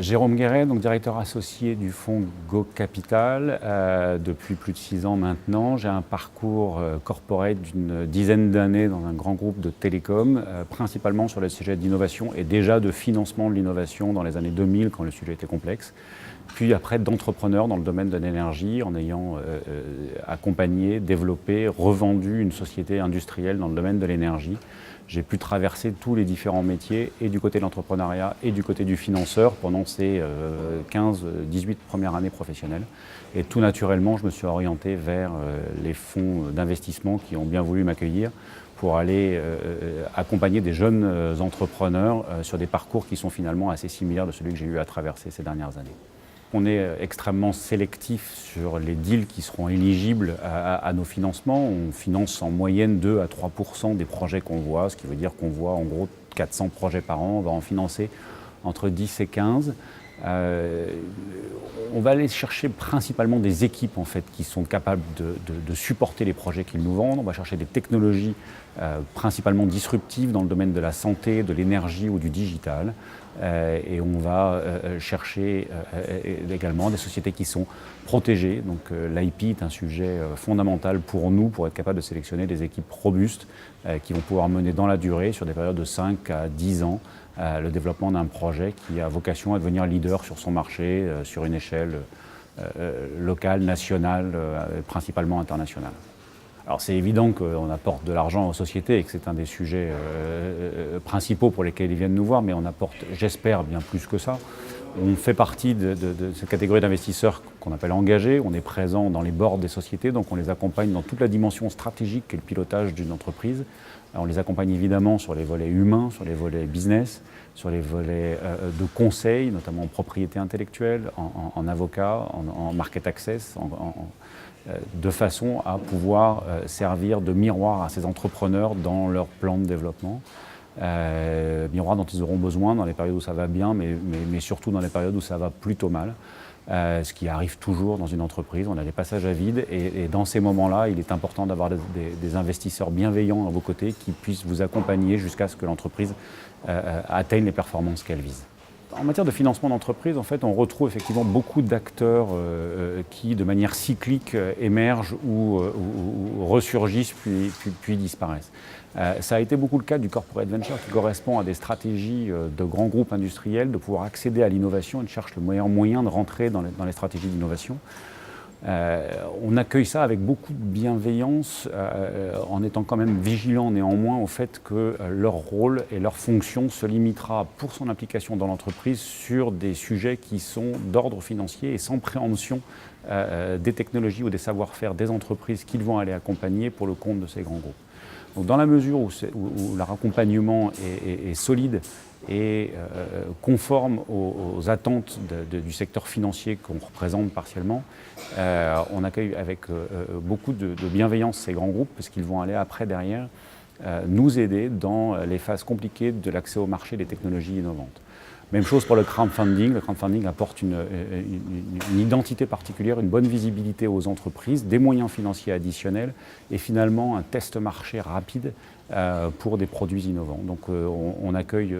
Jérôme Guéret, donc directeur associé du fonds Go Capital depuis plus de 6 ans maintenant. J'ai un parcours corporate d'une dizaine d'années dans un grand groupe de télécom, principalement sur le sujet d'innovation et déjà de financement de l'innovation dans les années 2000 quand le sujet était complexe. Puis après d'entrepreneur dans le domaine de l'énergie en ayant accompagné, développé, revendu une société industrielle dans le domaine de l'énergie. J'ai pu traverser tous les différents métiers, et du côté de l'entrepreneuriat et du côté du financeur pendant ces 15-18 premières années professionnelles. Et tout naturellement, je me suis orienté vers les fonds d'investissement qui ont bien voulu m'accueillir pour aller accompagner des jeunes entrepreneurs sur des parcours qui sont finalement assez similaires de celui que j'ai eu à traverser ces dernières années. On est extrêmement sélectif sur les deals qui seront éligibles à nos financements. On finance en moyenne 2 à 3% des projets qu'on voit, ce qui veut dire qu'on voit en gros 400 projets par an. On va en financer entre 10 et 15. On va aller chercher principalement des équipes en fait, qui sont capables de supporter les projets qu'ils nous vendent. On va chercher des technologies principalement disruptives dans le domaine de la santé, de l'énergie ou du digital. Et on va chercher également des sociétés qui sont protégées. Donc l'IP est un sujet fondamental pour nous, pour être capable de sélectionner des équipes robustes qui vont pouvoir mener dans la durée, sur des périodes de 5 à 10 ans, le développement d'un projet qui a vocation à devenir leader sur son marché, sur une échelle locale, nationale, principalement internationale. Alors c'est évident qu'on apporte de l'argent aux sociétés et que c'est un des sujets principaux pour lesquels ils viennent nous voir, mais on apporte, j'espère, bien plus que ça. On fait partie de cette catégorie d'investisseurs qu'on appelle engagés. On est présent dans les boards des sociétés, donc on les accompagne dans toute la dimension stratégique et le pilotage d'une entreprise. On les accompagne évidemment sur les volets humains, sur les volets business, sur les volets de conseil, notamment en propriété intellectuelle, en avocat, en market access, de façon à pouvoir servir de miroir à ces entrepreneurs dans leur plan de développement. Miroir dont ils auront besoin dans les périodes où ça va bien, mais surtout dans les périodes où ça va plutôt mal. Ce qui arrive toujours dans une entreprise, on a des passages à vide et dans ces moments-là, il est important d'avoir des investisseurs bienveillants à vos côtés qui puissent vous accompagner jusqu'à ce que l'entreprise atteigne les performances qu'elle vise. En matière de financement d'entreprise, en fait, on retrouve effectivement beaucoup d'acteurs qui, de manière cyclique, émergent ou ressurgissent puis disparaissent. Ça a été beaucoup le cas du corporate venture qui correspond à des stratégies de grands groupes industriels de pouvoir accéder à l'innovation et de chercher le meilleur moyen de rentrer dans les stratégies d'innovation. On accueille ça avec beaucoup de bienveillance en étant quand même vigilant néanmoins au fait que leur rôle et leur fonction se limitera pour son implication dans l'entreprise sur des sujets qui sont d'ordre financier et sans préemption des technologies ou des savoir-faire des entreprises qu'ils vont aller accompagner pour le compte de ces grands groupes. Donc dans la mesure où leur accompagnement est solide et conforme aux attentes du secteur financier qu'on représente partiellement, on accueille avec beaucoup de bienveillance ces grands groupes parce qu'ils vont aller après, derrière, nous aider dans les phases compliquées de l'accès au marché des technologies innovantes. Même chose pour le crowdfunding. Le crowdfunding apporte une identité particulière, une bonne visibilité aux entreprises, des moyens financiers additionnels et finalement un test marché rapide pour des produits innovants. Donc on accueille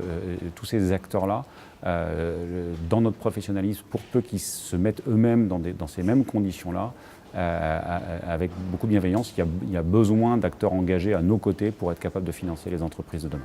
tous ces acteurs-là dans notre professionnalisme pour peu qu'ils se mettent eux-mêmes dans ces mêmes conditions-là. Avec beaucoup de bienveillance, il y a besoin d'acteurs engagés à nos côtés pour être capables de financer les entreprises de demain.